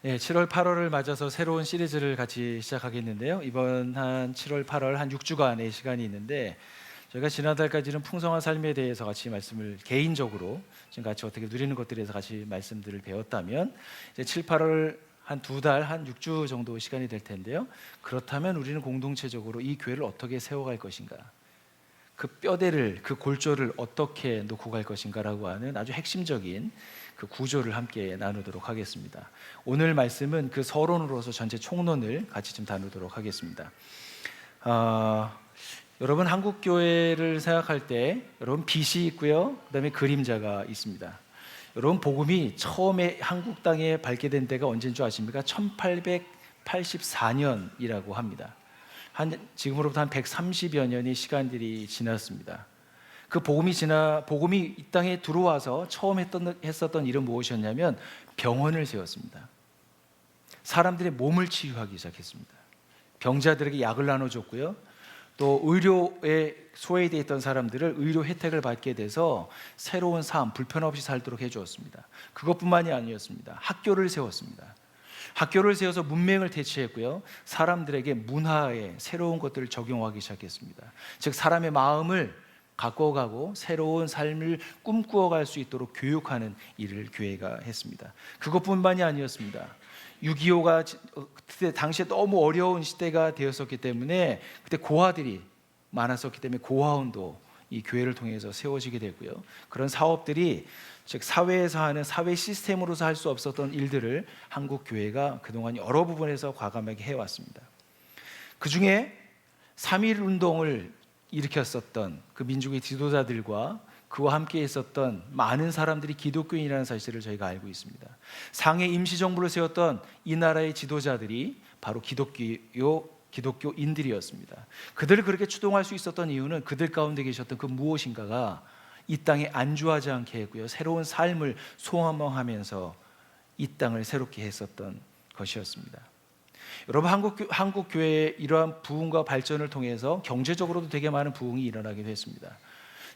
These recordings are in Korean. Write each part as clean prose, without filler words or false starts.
네, 7월, 8월을 맞아서 새로운 시리즈를 같이 시작하겠는데요. 이번 한 7월, 8월 한 6주간의 시간이 있는데 저희가 지난달까지는 풍성한 삶에 대해서 같이 말씀을 개인적으로 지금 같이 어떻게 누리는 것들에 대해서 같이 말씀들을 배웠다면 이제 7, 8월 한 2달, 한 6주 정도 시간이 될 텐데요. 그렇다면 우리는 공동체적으로 이 교회를 어떻게 세워갈 것인가, 그 뼈대를, 그 골조를 어떻게 놓고 갈 것인가라고 하는 아주 핵심적인 그 구조를 함께 나누도록 하겠습니다. 오늘 말씀은 그 서론으로서 전체 총론을 같이 좀 다루도록 하겠습니다. 여러분, 한국 교회를 생각할 때 여러분 빛이 있고요, 그다음에 그림자가 있습니다. 여러분, 복음이 처음에 한국 땅에 발견된 때가 언제인 줄 아십니까? 1884년이라고 합니다. 지금으로부터 한 130여 년의 시간들이 지났습니다. 그 복음이 이 땅에 들어와서 처음 했었던 일은 무엇이었냐면 병원을 세웠습니다. 사람들의 몸을 치유하기 시작했습니다. 병자들에게 약을 나눠줬고요, 또 의료에 소외되어 있던 사람들을 의료 혜택을 받게 돼서 새로운 삶, 불편 없이 살도록 해주었습니다. 그것뿐만이 아니었습니다. 학교를 세웠습니다. 학교를 세워서 문맹을 대체했고요, 사람들에게 문화에 새로운 것들을 적용하기 시작했습니다. 즉, 사람의 마음을 가꿔가고 새로운 삶을 꿈꾸어갈 수 있도록 교육하는 일을 교회가 했습니다. 그것뿐만이 아니었습니다. 6.25가 그때 당시에 너무 어려운 시대가 되었었기 때문에 그때 고아들이 많았었기 때문에 고아원도 이 교회를 통해서 세워지게 됐고요, 그런 사업들이, 즉 사회에서 하는 사회 시스템으로서 할 수 없었던 일들을 한국 교회가 그동안 여러 부분에서 과감하게 해왔습니다. 그 중에 3.1 운동을 일으켰었던 그 민족의 지도자들과 그와 함께 있었던 많은 사람들이 기독교인이라는 사실을 저희가 알고 있습니다. 상해 임시정부를 세웠던 이 나라의 지도자들이 바로 기독교인들이었습니다. 그들을 그렇게 추동할 수 있었던 이유는 그들 가운데 계셨던 그 무엇인가가 이 땅에 안주하지 않게 했고요, 새로운 삶을 소망하면서 이 땅을 새롭게 했었던 것이었습니다. 여러분, 한국 교회의 이러한 부흥과 발전을 통해서 경제적으로도 되게 많은 부흥이 일어나게 됐습니다.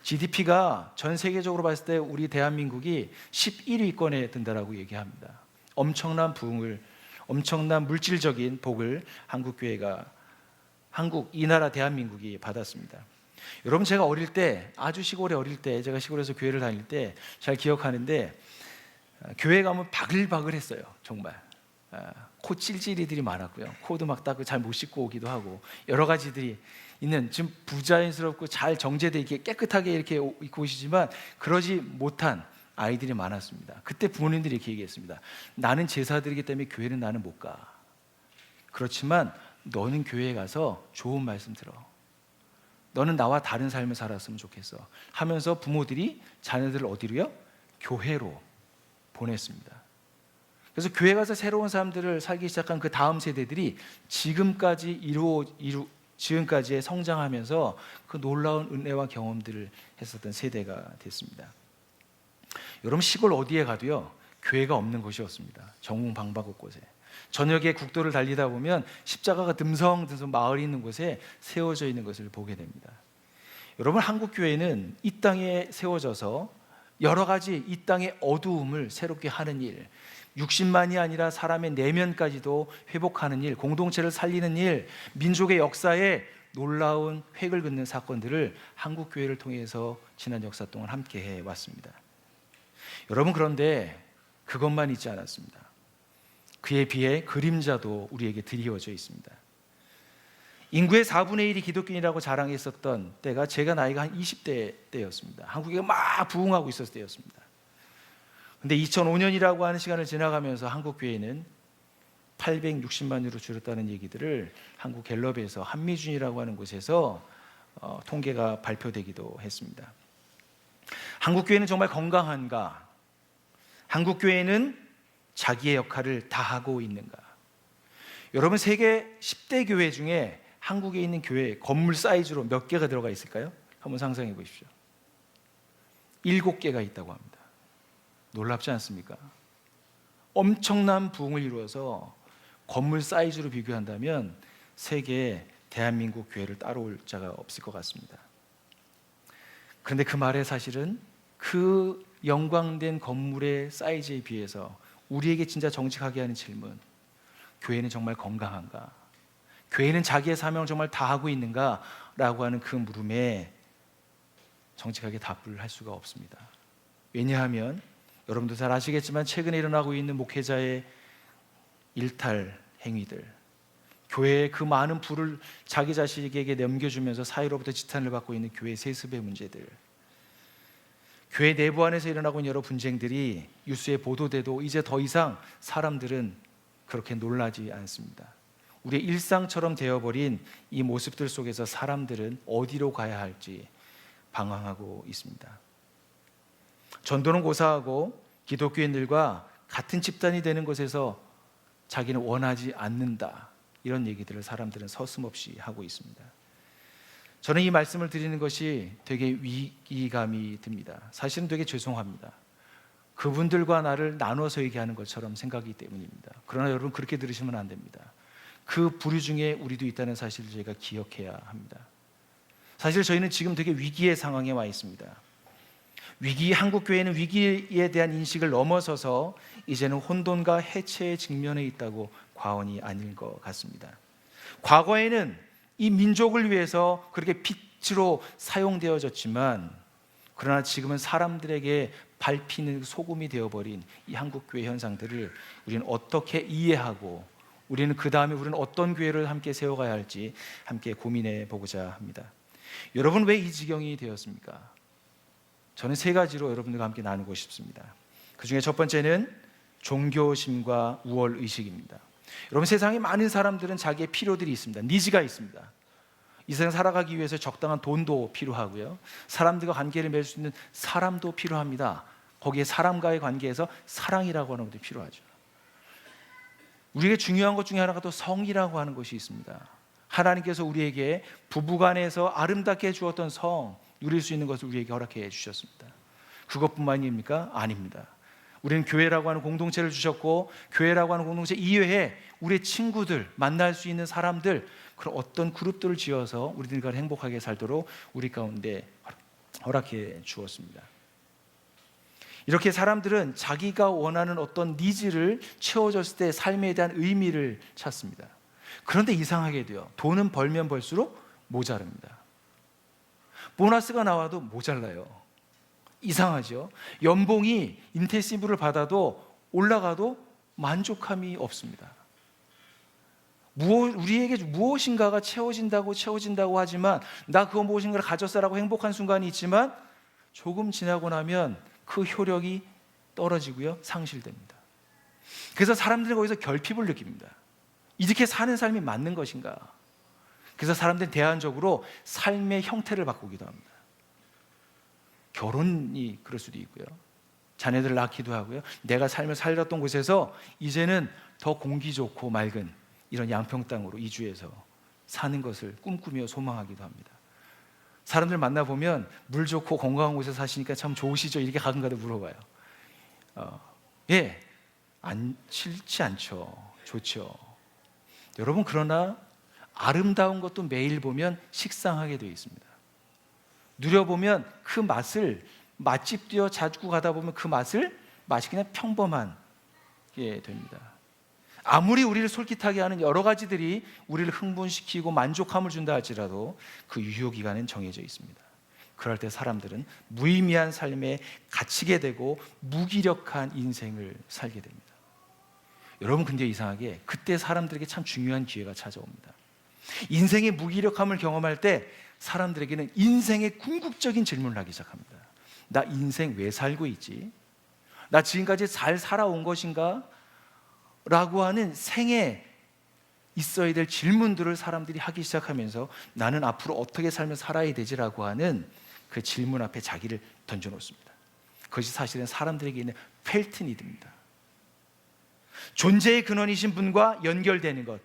GDP가 전 세계적으로 봤을 때 우리 대한민국이 11위권에 든다라고 얘기합니다. 엄청난 부흥을, 엄청난 물질적인 복을 이 나라 대한민국이 받았습니다. 여러분, 제가 어릴 때, 아주 시골에 어릴 때, 제가 시골에서 교회를 다닐 때 잘 기억하는데, 교회 가면 바글바글했어요. 정말 코 찔찔이들이 많았고요, 코도 막 닦고 잘 못 씻고 오기도 하고, 여러 가지들이 있는, 지금 부자연스럽고 잘 정제되어 이렇게 깨끗하게 이렇게 입고 오시지만 그러지 못한 아이들이 많았습니다. 그때 부모님들이 이렇게 얘기했습니다. 나는 제사드리기 때문에 교회는 나는 못 가. 그렇지만 너는 교회에 가서 좋은 말씀 들어. 너는 나와 다른 삶을 살았으면 좋겠어 하면서 부모들이 자녀들을 어디로요? 교회로 보냈습니다. 그래서 교회 가서 새로운 삶들을 살기 시작한 그 다음 세대들이 지금까지의 성장하면서 그 놀라운 은혜와 경험들을 했었던 세대가 됐습니다. 여러분, 시골 어디에 가도요, 교회가 없는 곳이 없습니다. 정웅방방 곳곳에. 저녁에 국도를 달리다 보면 십자가가 듬성듬성 마을이 있는 곳에 세워져 있는 것을 보게 됩니다. 여러분, 한국 교회는 이 땅에 세워져서 여러 가지 이 땅의 어두움을 새롭게 하는 일, 육신만이 아니라 사람의 내면까지도 회복하는 일, 공동체를 살리는 일, 민족의 역사에 놀라운 획을 긋는 사건들을 한국 교회를 통해서 지난 역사 동안 함께 해왔습니다. 여러분, 그런데 그것만 있지 않았습니다. 그에 비해 그림자도 우리에게 드리워져 있습니다. 인구의 4분의 1이 기독교인이라고 자랑했었던 때가 제가 나이가 한 20대 때였습니다. 한국이 막 부흥하고 있었을 때였습니다. 근데 2005년이라고 하는 시간을 지나가면서 한국 교회는 860만으로 줄었다는 얘기들을 한국 갤럽에서 한미준이라고 하는 곳에서 통계가 발표되기도 했습니다. 한국 교회는 정말 건강한가? 한국 교회는 자기의 역할을 다하고 있는가? 여러분, 세계 10대 교회 중에 한국에 있는 교회 건물 사이즈로 몇 개가 들어가 있을까요? 한번 상상해 보십시오. 7개가 있다고 합니다. 놀랍지 않습니까? 엄청난 부흥을 이루어서 건물 사이즈로 비교한다면 세계에 대한민국 교회를 따라올 자가 없을 것 같습니다. 그런데 그 말의 사실은 그 영광된 건물의 사이즈에 비해서 우리에게 진짜 정직하게 하는 질문, 교회는 정말 건강한가? 교회는 자기의 사명을 정말 다하고 있는가? 라고 하는 그 물음에 정직하게 답을 할 수가 없습니다. 왜냐하면 여러분도 잘 아시겠지만 최근에 일어나고 있는 목회자의 일탈 행위들, 교회의 그 많은 부를 자기 자식에게 넘겨주면서 사회로부터 지탄을 받고 있는 교회 세습의 문제들, 교회 내부 안에서 일어나고 있는 여러 분쟁들이 뉴스에 보도돼도 이제 더 이상 사람들은 그렇게 놀라지 않습니다. 우리의 일상처럼 되어버린 이 모습들 속에서 사람들은 어디로 가야 할지 방황하고 있습니다. 전도는 고사하고 기독교인들과 같은 집단이 되는 것에서 자기는 원하지 않는다, 이런 얘기들을 사람들은 서슴없이 하고 있습니다. 저는 이 말씀을 드리는 것이 되게 위기감이 듭니다. 사실은 되게 죄송합니다. 그분들과 나를 나눠서 얘기하는 것처럼 생각이기 때문입니다. 그러나 여러분, 그렇게 들으시면 안 됩니다. 그 부류 중에 우리도 있다는 사실을 저희가 기억해야 합니다. 사실 저희는 지금 되게 위기의 상황에 와 있습니다. 한국교회는 위기에 대한 인식을 넘어서서 이제는 혼돈과 해체에 직면해 있다고 과언이 아닐 것 같습니다. 과거에는 이 민족을 위해서 그렇게 빛으로 사용되어졌지만, 그러나 지금은 사람들에게 밟히는 소금이 되어버린 이 한국교회 현상들을 우리는 어떻게 이해하고, 우리는 그 다음에 우리는 어떤 교회를 함께 세워가야 할지 함께 고민해 보고자 합니다. 여러분, 왜 이 지경이 되었습니까? 저는 세 가지로 여러분들과 함께 나누고 싶습니다. 그 중에 첫 번째는 종교심과 우월의식입니다. 여러분, 세상에 많은 사람들은 자기의 필요들이 있습니다. 니즈가 있습니다. 이 세상 살아가기 위해서 적당한 돈도 필요하고요, 사람들과 관계를 맺을 수 있는 사람도 필요합니다. 거기에 사람과의 관계에서 사랑이라고 하는 것도 필요하죠. 우리에게 중요한 것 중에 하나가 또 성이라고 하는 것이 있습니다. 하나님께서 우리에게 부부간에서 아름답게 주었던 성, 누릴 수 있는 것을 우리에게 허락해 주셨습니다. 그것뿐만입니까? 아닙니다. 우리는 교회라고 하는 공동체를 주셨고, 교회라고 하는 공동체 이외에 우리의 친구들, 만날 수 있는 사람들, 그런 어떤 그룹들을 지어서 우리들과 행복하게 살도록 우리 가운데 허락해 주었습니다. 이렇게 사람들은 자기가 원하는 어떤 니즈를 채워줬을 때 삶에 대한 의미를 찾습니다. 그런데 이상하게도요, 돈은 벌면 벌수록 모자릅니다. 보너스가 나와도 모자라요. 이상하죠? 연봉이 인텐시브를 받아도 올라가도 만족함이 없습니다. 우리에게 무엇인가가 채워진다고 하지만, 나 그거 무엇인가를 가졌어라고 행복한 순간이 있지만, 조금 지나고 나면 그 효력이 떨어지고요, 상실됩니다. 그래서 사람들은 거기서 결핍을 느낍니다. 이렇게 사는 삶이 맞는 것인가? 그래서 사람들은 대안적으로 삶의 형태를 바꾸기도 합니다. 결혼이 그럴 수도 있고요, 자녀들을 낳기도 하고요, 내가 삶을 살았던 곳에서 이제는 더 공기 좋고 맑은 이런 양평 땅으로 이주해서 사는 것을 꿈꾸며 소망하기도 합니다. 사람들 만나보면 물 좋고 건강한 곳에 사시니까 참 좋으시죠? 이렇게 가끔가다 물어봐요. 예, 싫지 않죠. 좋죠. 여러분, 그러나 아름다운 것도 매일 보면 식상하게 되어 있습니다. 누려보면 그 맛을, 맛집 뛰어 자주 가다 보면 그 맛이 그냥 평범한 게 됩니다. 아무리 우리를 솔깃하게 하는 여러 가지들이 우리를 흥분시키고 만족함을 준다 할지라도 그 유효기간은 정해져 있습니다. 그럴 때 사람들은 무의미한 삶에 갇히게 되고 무기력한 인생을 살게 됩니다. 여러분, 근데 이상하게 그때 사람들에게 참 중요한 기회가 찾아옵니다. 인생의 무기력함을 경험할 때 사람들에게는 인생의 궁극적인 질문을 하기 시작합니다. 나 인생 왜 살고 있지? 나 지금까지 잘 살아온 것인가? 라고 하는 생에 있어야 될 질문들을 사람들이 하기 시작하면서, 나는 앞으로 어떻게 살며 살아야 되지라고 하는 그 질문 앞에 자기를 던져놓습니다. 그것이 사실은 사람들에게 있는 펠트니드입니다. 존재의 근원이신 분과 연결되는 것,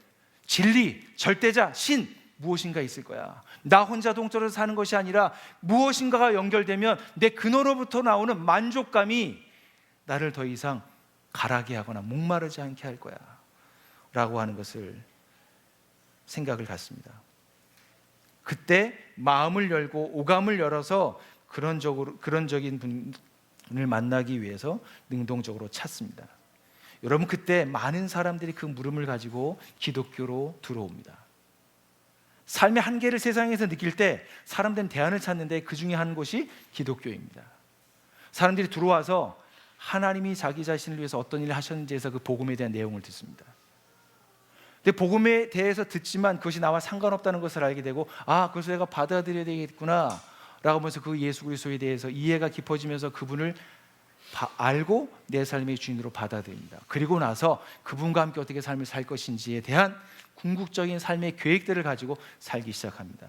진리, 절대자, 신, 무엇인가 있을 거야. 나 혼자 동떨어져 사는 것이 아니라 무엇인가가 연결되면 내 근원으로부터 나오는 만족감이 나를 더 이상 가라게 하거나 목마르지 않게 할 거야 라고 하는 것을 생각을 갖습니다. 그때 마음을 열고 오감을 열어서 그런적인 분을 만나기 위해서 능동적으로 찾습니다. 여러분, 그때 많은 사람들이 그 물음을 가지고 기독교로 들어옵니다. 삶의 한계를 세상에서 느낄 때 사람들은 대안을 찾는데 그 중에 한 곳이 기독교입니다. 사람들이 들어와서 하나님이 자기 자신을 위해서 어떤 일을 하셨는지에서 그 복음에 대한 내용을 듣습니다. 근데 복음에 대해서 듣지만 그것이 나와 상관없다는 것을 알게 되고, 그것을 내가 받아들여야 되겠구나 라고 하면서 그 예수 그리스도에 대해서 이해가 깊어지면서 그분을 알고 내 삶의 주인으로 받아들입니다. 그리고 나서 그분과 함께 어떻게 삶을 살 것인지에 대한 궁극적인 삶의 계획들을 가지고 살기 시작합니다.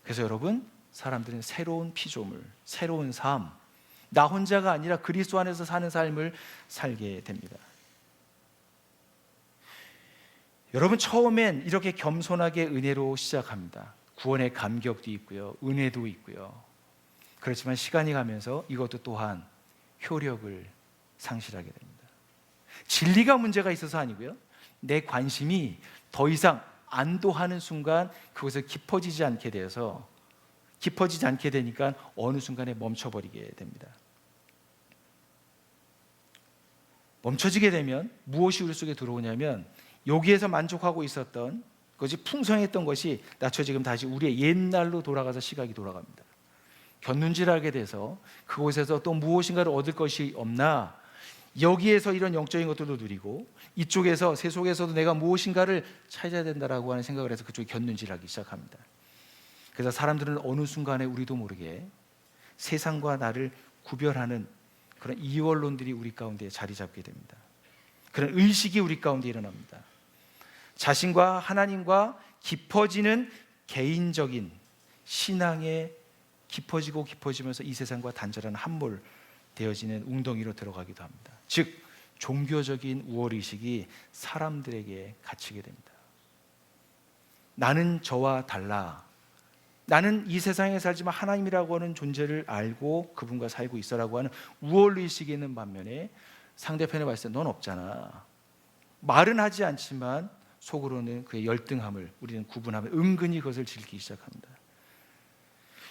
그래서 여러분, 사람들은 새로운 피조물, 새로운 삶, 나 혼자가 아니라 그리스도 안에서 사는 삶을 살게 됩니다. 여러분, 처음엔 이렇게 겸손하게 은혜로 시작합니다. 구원의 감격도 있고요, 은혜도 있고요. 그렇지만 시간이 가면서 이것도 또한 효력을 상실하게 됩니다. 진리가 문제가 있어서 아니고요, 내 관심이 더 이상 안도하는 순간 그것을 깊어지지 않게 되니까 어느 순간에 멈춰버리게 됩니다. 멈춰지게 되면 무엇이 우리 속에 들어오냐면, 여기에서 만족하고 있었던 것이, 풍성했던 것이 낮춰 지금 다시 우리의 옛날로 돌아가서 시각이 돌아갑니다. 곁눈질하게 돼서 그곳에서 또 무엇인가를 얻을 것이 없나, 여기에서 이런 영적인 것들도 누리고 이쪽에서, 세속에서도 내가 무엇인가를 찾아야 된다라고 하는 생각을 해서 그쪽에 곁눈질하기 시작합니다. 그래서 사람들은 어느 순간에 우리도 모르게 세상과 나를 구별하는 그런 이원론들이 우리 가운데 자리 잡게 됩니다. 그런 의식이 우리 가운데 일어납니다. 자신과 하나님과 깊어지는 개인적인 신앙에 깊어지면서 이 세상과 단절한 함몰 되어지는 웅덩이로 들어가기도 합니다. 즉, 종교적인 우월의식이 사람들에게 갇히게 됩니다. 나는 저와 달라, 나는 이 세상에 살지만 하나님이라고 하는 존재를 알고 그분과 살고 있어라고 하는 우월의식이 있는 반면에, 상대편에 봤을 때 넌 없잖아, 말은 하지 않지만 속으로는 그의 열등함을 우리는 구분하며 은근히 그것을 즐기기 시작합니다.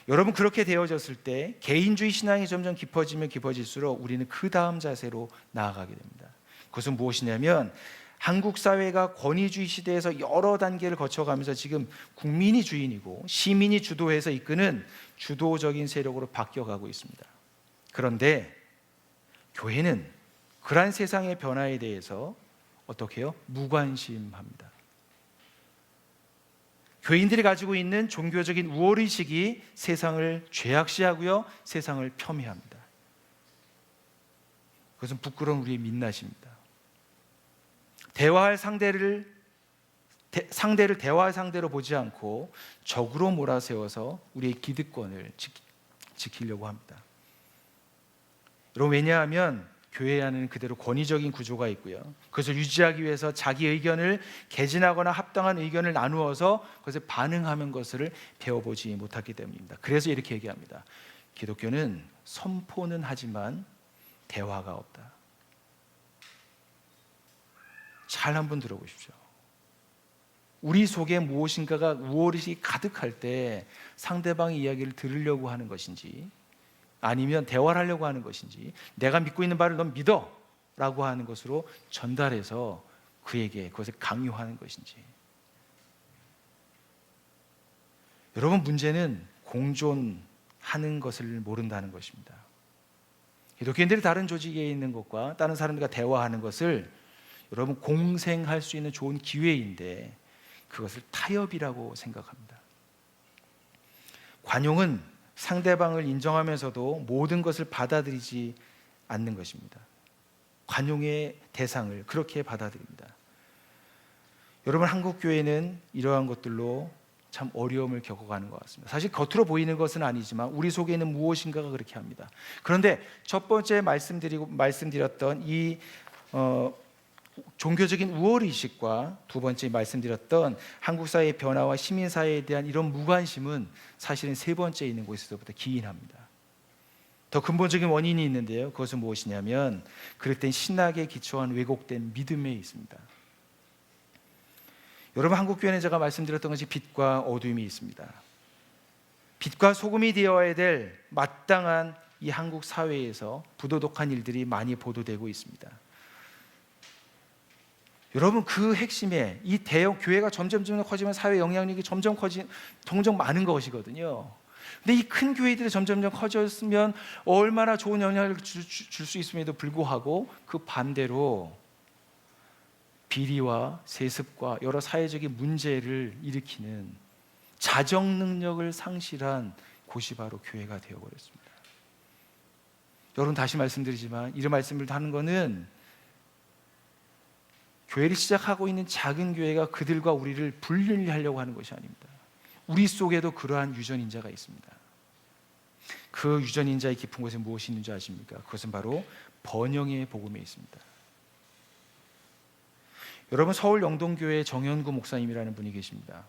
여러분, 그렇게 되어졌을 때 개인주의 신앙이 점점 깊어지면 깊어질수록 우리는 그 다음 자세로 나아가게 됩니다. 그것은 무엇이냐면, 한국 사회가 권위주의 시대에서 여러 단계를 거쳐가면서 지금 국민이 주인이고 시민이 주도해서 이끄는 주도적인 세력으로 바뀌어가고 있습니다. 그런데 교회는 그러한 세상의 변화에 대해서 어떻게 해요? 무관심합니다. 교인들이 가지고 있는 종교적인 우월의식이 세상을 죄악시하고요, 세상을 폄훼합니다. 그것은 부끄러운 우리의 민낯입니다. 상대를 대화의 상대로 보지 않고 적으로 몰아세워서 우리의 기득권을 지키려고 합니다. 여러분, 왜냐하면 교회 안에는 그대로 권위적인 구조가 있고요, 그것을 유지하기 위해서 자기 의견을 개진하거나 합당한 의견을 나누어서 그것을 반응하는 것을 배워보지 못했기 때문입니다. 그래서 이렇게 얘기합니다. 기독교는 선포는 하지만 대화가 없다. 잘 한번 들어보십시오. 우리 속에 무엇인가가 우월의식이 가득할 때 상대방의 이야기를 들으려고 하는 것인지, 아니면 대화를 하려고 하는 것인지, 내가 믿고 있는 바를 넌 믿어 라고 하는 것으로 전달해서 그에게 그것을 강요하는 것인지. 여러분, 문제는 공존하는 것을 모른다는 것입니다. 기독교인들이 다른 조직에 있는 것과 다른 사람들과 대화하는 것을 여러분 공생할 수 있는 좋은 기회인데 그것을 타협이라고 생각합니다. 관용은 상대방을 인정하면서도 모든 것을 받아들이지 않는 것입니다. 관용의 대상을 그렇게 받아들입니다. 여러분, 한국 교회는 이러한 것들로 참 어려움을 겪어가는 것 같습니다. 사실 겉으로 보이는 것은 아니지만 우리 속에 있는 무엇인가가 그렇게 합니다. 그런데 첫 번째 말씀드렸던 이 종교적인 우월의식과 두 번째 말씀드렸던 한국 사회의 변화와 시민사회에 대한 이런 무관심은 사실은 세 번째 있는 곳에서부터 기인합니다. 더 근본적인 원인이 있는데요, 그것은 무엇이냐면 그릇된 신학에 기초한 왜곡된 믿음에 있습니다. 여러분, 한국교회는 제가 말씀드렸던 것이 빛과 어둠이 있습니다. 빛과 소금이 되어야 될 마땅한 이 한국 사회에서 부도덕한 일들이 많이 보도되고 있습니다. 여러분, 그 핵심에 이 대형 교회가 점점 커지면 사회 영향력이 점점 많은 것이거든요. 근데 이 큰 교회들이 점점 커졌으면 얼마나 좋은 영향을 줄 수 있음에도 불구하고 그 반대로 비리와 세습과 여러 사회적인 문제를 일으키는 자정 능력을 상실한 곳이 바로 교회가 되어버렸습니다. 여러분, 다시 말씀드리지만 이런 말씀을 하는 것은 교회를 시작하고 있는 작은 교회가 그들과 우리를 분리하려고 하는 것이 아닙니다. 우리 속에도 그러한 유전인자가 있습니다. 그 유전인자의 깊은 곳에 무엇이 있는 줄 아십니까? 그것은 바로 번영의 복음에 있습니다. 여러분, 서울 영동교회 정현구 목사님이라는 분이 계십니다.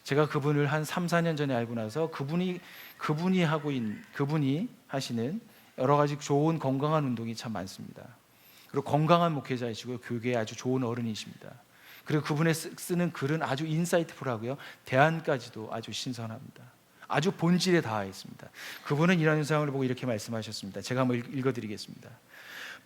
제가 그분을 한 3, 4년 전에 알고 나서 그분이 하시는 여러 가지 좋은 건강한 운동이 참 많습니다. 그리고 건강한 목회자이시고요, 교계에 아주 좋은 어른이십니다. 그리고 그분의 쓰는 글은 아주 인사이트풀하고요, 대안까지도 아주 신선합니다. 아주 본질에 닿아 있습니다. 그분은 이런 현상을 보고 이렇게 말씀하셨습니다. 제가 한번 읽어드리겠습니다.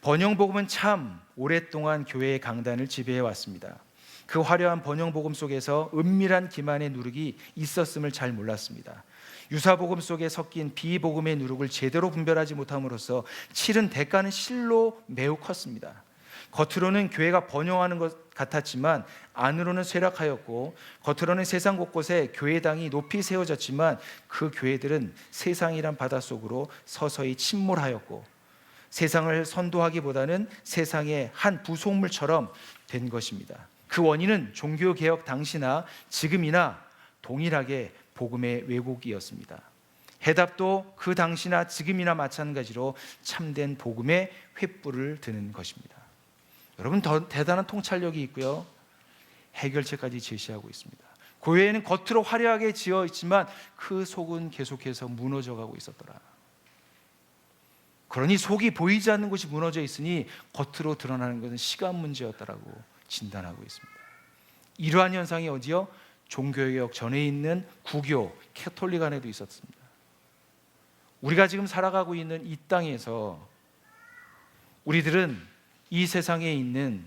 번영복음은 참 오랫동안 교회의 강단을 지배해 왔습니다. 그 화려한 번영복음 속에서 은밀한 기만의 누룩이 있었음을 잘 몰랐습니다. 유사복음 속에 섞인 비복음의 누룩을 제대로 분별하지 못함으로써 치른 대가는 실로 매우 컸습니다. 겉으로는 교회가 번영하는 것 같았지만 안으로는 쇠락하였고, 겉으로는 세상 곳곳에 교회당이 높이 세워졌지만 그 교회들은 세상이란 바닷속으로 서서히 침몰하였고, 세상을 선도하기보다는 세상의 한 부속물처럼 된 것입니다. 그 원인은 종교개혁 당시나 지금이나 동일하게 복음의 왜곡이었습니다. 해답도 그 당시나 지금이나 마찬가지로 참된 복음의 횃불을 드는 것입니다. 여러분, 더 대단한 통찰력이 있고요, 해결책까지 제시하고 있습니다. 교회는 겉으로 화려하게 지어 있지만 그 속은 계속해서 무너져가고 있었더라. 그러니 속이 보이지 않는 곳이 무너져 있으니 겉으로 드러나는 것은 시간 문제였다라고 진단하고 있습니다. 이러한 현상이 어디요? 종교개혁 전에 있는 구교, 캐톨릭 안에도 있었습니다. 우리가 지금 살아가고 있는 이 땅에서 우리들은 이 세상에 있는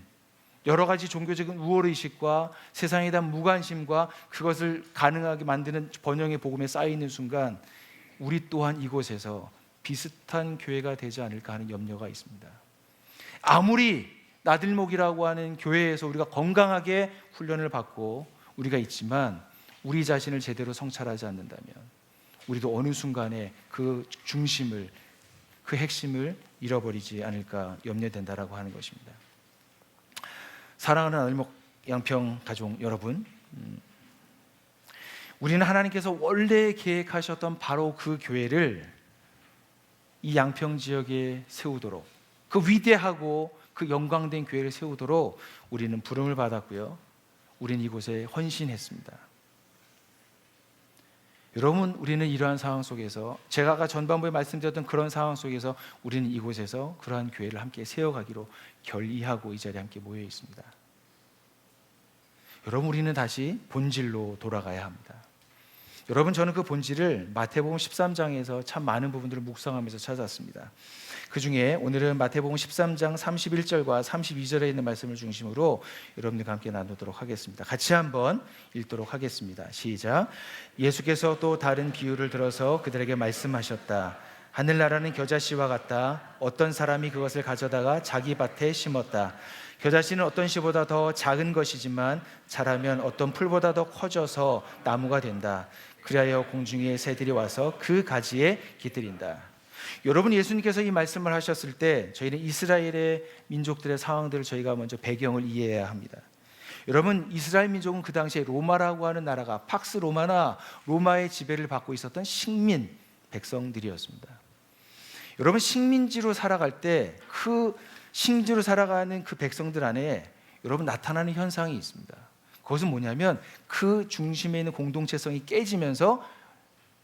여러 가지 종교적인 우월의식과 세상에 대한 무관심과 그것을 가능하게 만드는 번영의 복음에 쌓여있는 순간 우리 또한 이곳에서 비슷한 교회가 되지 않을까 하는 염려가 있습니다. 아무리 나들목이라고 하는 교회에서 우리가 건강하게 훈련을 받고 우리가 있지만 우리 자신을 제대로 성찰하지 않는다면 우리도 어느 순간에 그 중심을, 그 핵심을 잃어버리지 않을까 염려된다라고 하는 것입니다. 사랑하는 나들목 양평 가족 여러분, 우리는 하나님께서 원래 계획하셨던 바로 그 교회를 이 양평 지역에 세우도록, 그 위대하고 그 영광된 교회를 세우도록 우리는 부름을 받았고요, 우리는 이곳에 헌신했습니다. 여러분, 우리는 이러한 상황 속에서, 제가 아까 전반부에 말씀드렸던 그런 상황 속에서 우리는 이곳에서 그러한 교회를 함께 세워가기로 결의하고 이 자리에 함께 모여 있습니다. 여러분, 우리는 다시 본질로 돌아가야 합니다. 여러분, 저는 그 본질을 마태복음 13장에서 참 많은 부분들을 묵상하면서 찾았습니다. 그 중에 오늘은 마태복음 13장 31절과 32절에 있는 말씀을 중심으로 여러분들과 함께 나누도록 하겠습니다. 같이 한번 읽도록 하겠습니다. 시작. 예수께서 또 다른 비유를 들어서 그들에게 말씀하셨다. 하늘나라는 겨자씨와 같다. 어떤 사람이 그것을 가져다가 자기 밭에 심었다. 겨자씨는 어떤 씨보다 더 작은 것이지만 자라면 어떤 풀보다 더 커져서 나무가 된다. 그리하여 공중의 새들이 와서 그 가지에 깃들인다. 여러분, 예수님께서 이 말씀을 하셨을 때 저희는 이스라엘의 민족들의 상황들을 저희가 먼저 배경을 이해해야 합니다. 여러분, 이스라엘 민족은 그 당시에 로마라고 하는 나라가 팍스 로마나 로마의 지배를 받고 있었던 식민 백성들이었습니다. 여러분, 식민지로 살아갈 때 그 식민지로 살아가는 그 백성들 안에 여러분 나타나는 현상이 있습니다. 그것은 뭐냐면 그 중심에 있는 공동체성이 깨지면서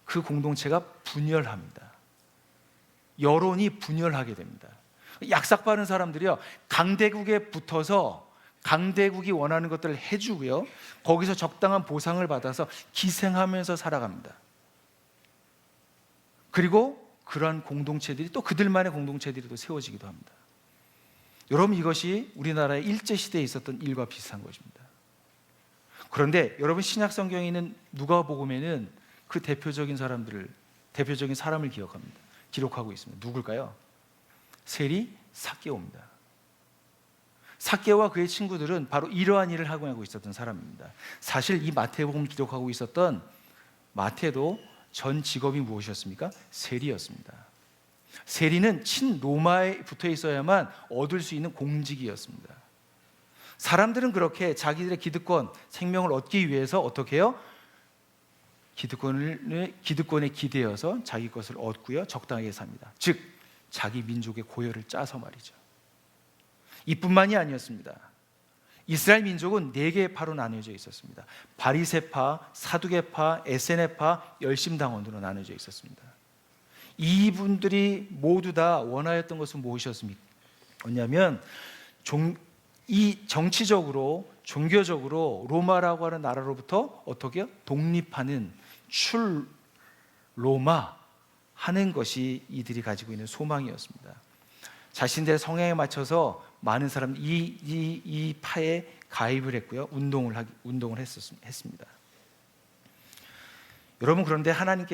그 공동체가 분열합니다. 여론이 분열하게 됩니다. 약삭빠른 사람들이요, 강대국에 붙어서 강대국이 원하는 것들을 해주고요, 거기서 적당한 보상을 받아서 기생하면서 살아갑니다. 그리고 그러한 공동체들이 또 그들만의 공동체들이 또 세워지기도 합니다. 여러분, 이것이 우리나라의 일제시대에 있었던 일과 비슷한 것입니다. 그런데 여러분, 신약 성경에 있는 누가복음에는 그 대표적인 사람을 기록하고 있습니다. 누굴까요? 세리 삭개오입니다. 삭개오와 그의 친구들은 바로 이러한 일을 하고 있었던 사람입니다. 사실 이 마태복음을 기록하고 있었던 마태도 전 직업이 무엇이었습니까? 세리였습니다. 세리는 친로마에 붙어 있어야만 얻을 수 있는 공직이었습니다. 사람들은 그렇게 자기들의 기득권, 생명을 얻기 위해서 어떻게 해요? 기득권에 기대어서 자기 것을 얻고요, 적당하게 삽니다. 즉, 자기 민족의 고열을 짜서 말이죠. 이뿐만이 아니었습니다. 이스라엘 민족은 4개의 파로 나뉘어져 있었습니다. 바리새파, 사두개파, 에세네파, 열심당원으로 나뉘어져 있었습니다. 이분들이 모두 다 원하였던 것은 무엇이었냐면 이 정치적으로, 종교적으로 로마라고 하는 나라로부터 어떻게 독립하는, 출로마 하는 것이 이들이 가지고 있는 소망이었습니다. 자신들의 성향에 맞춰서 많은 사람들이 이 파에 가입을 했고요, 운동을 했습니다. 여러분, 그런데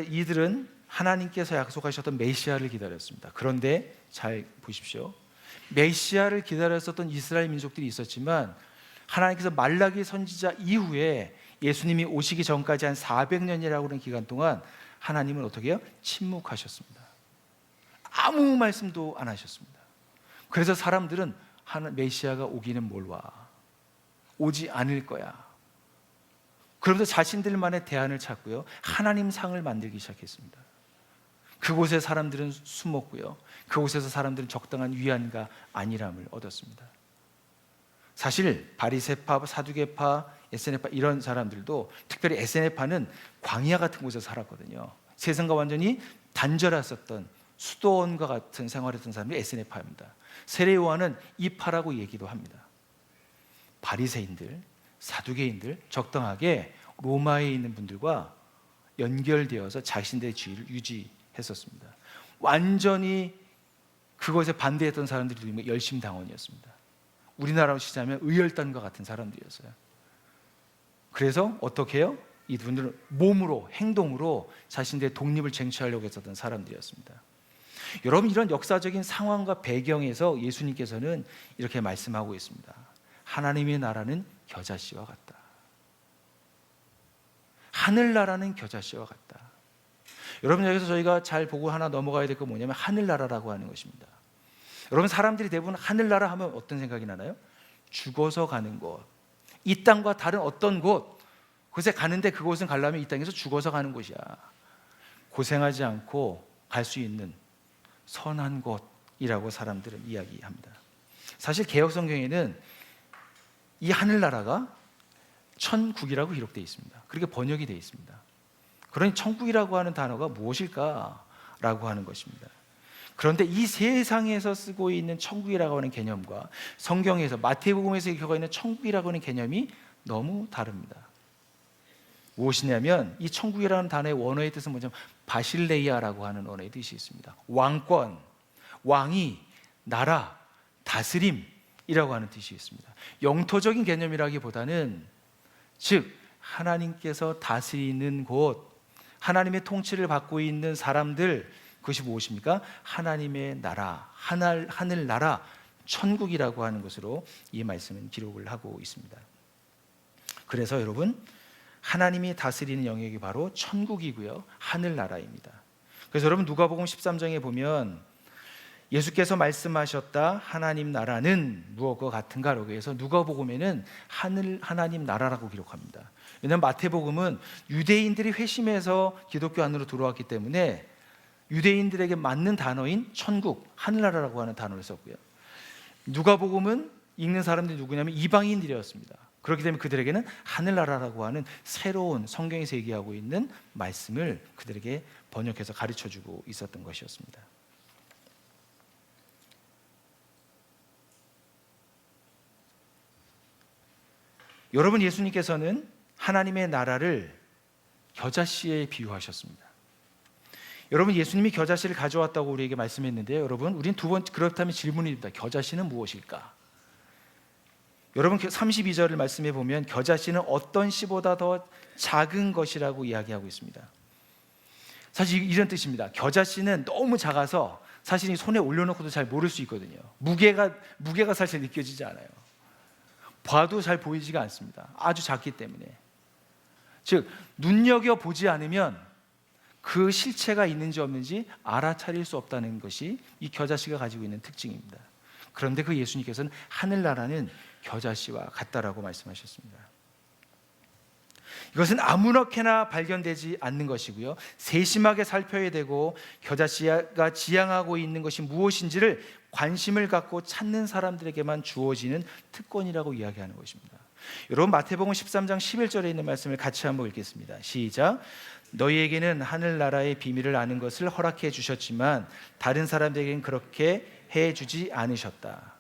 이들은 하나님께서 약속하셨던 메시아를 기다렸습니다. 그런데 잘 보십시오. 메시아를 기다렸었던 이스라엘 민족들이 있었지만 하나님께서 말라기 선지자 이후에 예수님이 오시기 전까지 한 400년이라고 하는 기간 동안 하나님은 어떻게 해요? 침묵하셨습니다. 아무 말씀도 안 하셨습니다. 그래서 사람들은 메시아가 오기는 뭘 와? 오지 않을 거야. 그러면서 자신들만의 대안을 찾고요, 하나님 상을 만들기 시작했습니다. 그곳에 사람들은 숨었고요, 그곳에서 사람들은 적당한 위안과 안일함을 얻었습니다. 사실 바리새파, 사두개파, 에세네파 이런 사람들도, 특별히 에세네파는 광야 같은 곳에 살았거든요. 세상과 완전히 단절했었던 수도원과 같은 생활했던 사람이 에세네파입니다. 세례 요한은 이 파라고 얘기도 합니다. 바리새인들, 사두개인들, 적당하게 로마에 있는 분들과 연결되어서 자신들의 지위를 유지했었습니다. 완전히 그것에 반대했던 사람들이 열심당원이었습니다. 우리나라로 치자면 의열단과 같은 사람들이었어요. 그래서 어떻게 해요? 이분들은 몸으로, 행동으로 자신들의 독립을 쟁취하려고 했었던 사람들이었습니다. 여러분, 이런 역사적인 상황과 배경에서 예수님께서는 이렇게 말씀하고 있습니다. 하나님의 나라는 겨자씨와 같다. 하늘나라는 겨자씨와 같다. 여러분, 여기서 저희가 잘 보고 하나 넘어가야 될 건 뭐냐면 하늘나라라고 하는 것입니다. 여러분, 사람들이 대부분 하늘나라 하면 어떤 생각이 나나요? 죽어서 가는 곳, 이 땅과 다른 어떤 곳, 그곳에 가는데 그곳은 가려면 이 땅에서 죽어서 가는 곳이야. 고생하지 않고 갈 수 있는 선한 곳이라고 사람들은 이야기합니다. 사실 개역 성경에는 이 하늘나라가 천국이라고 기록되어 있습니다. 그렇게 번역이 되어 있습니다. 그러니 천국이라고 하는 단어가 무엇일까라고 하는 것입니다. 그런데 이 세상에서 쓰고 있는 천국이라고 하는 개념과 성경에서, 마태복음에서 기록하고 있는 천국이라고 하는 개념이 너무 다릅니다. 무엇이냐면 이 천국이라는 단어의 원어의 뜻은 뭐냐면 바실레이아라고 하는 언어의 뜻이 있습니다. 왕권, 왕이, 나라, 다스림이라고 하는 뜻이 있습니다. 영토적인 개념이라기보다는, 즉 하나님께서 다스리는 곳, 하나님의 통치를 받고 있는 사람들, 그것이 무엇입니까? 하나님의 나라, 하늘나라, 천국이라고 하는 것으로 이 말씀은 기록을 하고 있습니다. 그래서 여러분, 하나님이 다스리는 영역이 바로 천국이고요, 하늘나라입니다. 그래서 여러분, 누가복음 13장에 보면 예수께서 말씀하셨다 하나님 나라는 무엇과 같은가라고 해서 누가복음에는 하나님 나라라고 기록합니다. 왜냐하면 마태복음은 유대인들이 회심해서 기독교 안으로 들어왔기 때문에 유대인들에게 맞는 단어인 천국, 하늘나라라고 하는 단어를 썼고요, 누가복음은 읽는 사람들이 누구냐면 이방인들이었습니다. 그렇기 때문에 그들에게는 하늘나라라고 하는 새로운 성경에서 얘기하고 있는 말씀을 그들에게 번역해서 가르쳐주고 있었던 것이었습니다. 여러분, 예수님께서는 하나님의 나라를 겨자씨에 비유하셨습니다. 여러분, 예수님이 겨자씨를 가져왔다고 우리에게 말씀했는데요. 여러분, 우린 그렇다면 질문입니다. 겨자씨는 무엇일까? 여러분, 32절을 말씀해 보면 겨자씨는 어떤 씨보다 더 작은 것이라고 이야기하고 있습니다. 사실 이런 뜻입니다. 겨자씨는 너무 작아서 사실 손에 올려놓고도 잘 모를 수 있거든요. 무게가 사실 느껴지지 않아요. 봐도 잘 보이지가 않습니다. 아주 작기 때문에. 즉, 눈여겨보지 않으면 그 실체가 있는지 없는지 알아차릴 수 없다는 것이 이 겨자씨가 가지고 있는 특징입니다. 그런데 그 예수님께서는 하늘나라는 겨자씨와 같다라고 말씀하셨습니다. 이것은 아무렇게나 발견되지 않는 것이고요, 세심하게 살펴야 되고 겨자씨가 지향하고 있는 것이 무엇인지를 관심을 갖고 찾는 사람들에게만 주어지는 특권이라고 이야기하는 것입니다. 여러분, 마태복음 13장 11절에 있는 말씀을 같이 한번 읽겠습니다. 시작. 너희에게는 하늘나라의 비밀을 아는 것을 허락해 주셨지만 다른 사람들에게는 그렇게 해주지 않으셨다.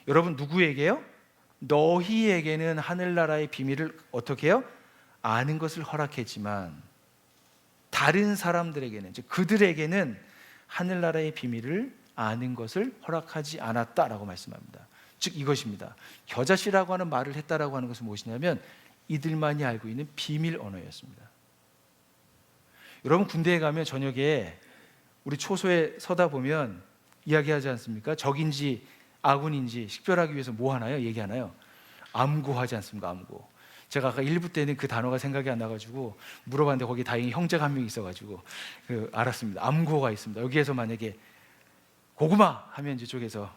여러분, 누구에게요? 너희에게는 하늘나라의 비밀을 어떻게 해요? 아는 것을 허락했지만 다른 사람들에게는, 즉 그들에게는 하늘나라의 비밀을 아는 것을 허락하지 않았다라고 말씀합니다. 즉 이것입니다. 겨자씨라고 하는 말을 했다라고 하는 것은 무엇이냐면 이들만이 알고 있는 비밀 언어였습니다. 여러분, 군대에 가면 저녁에 우리 초소에 서다 보면 이야기하지 않습니까? 적인지 아군인지 식별하기 위해서 뭐 하나요? 얘기하나요? 암고하지 않습니까? 암고. 제가 아까 1부 때는 그 단어가 생각이 안 나가지고 물어봤는데 거기 다행히 형제가 한 명 있어가지고 알았습니다. 암고가 있습니다. 여기에서 만약에 고구마 하면 이쪽에서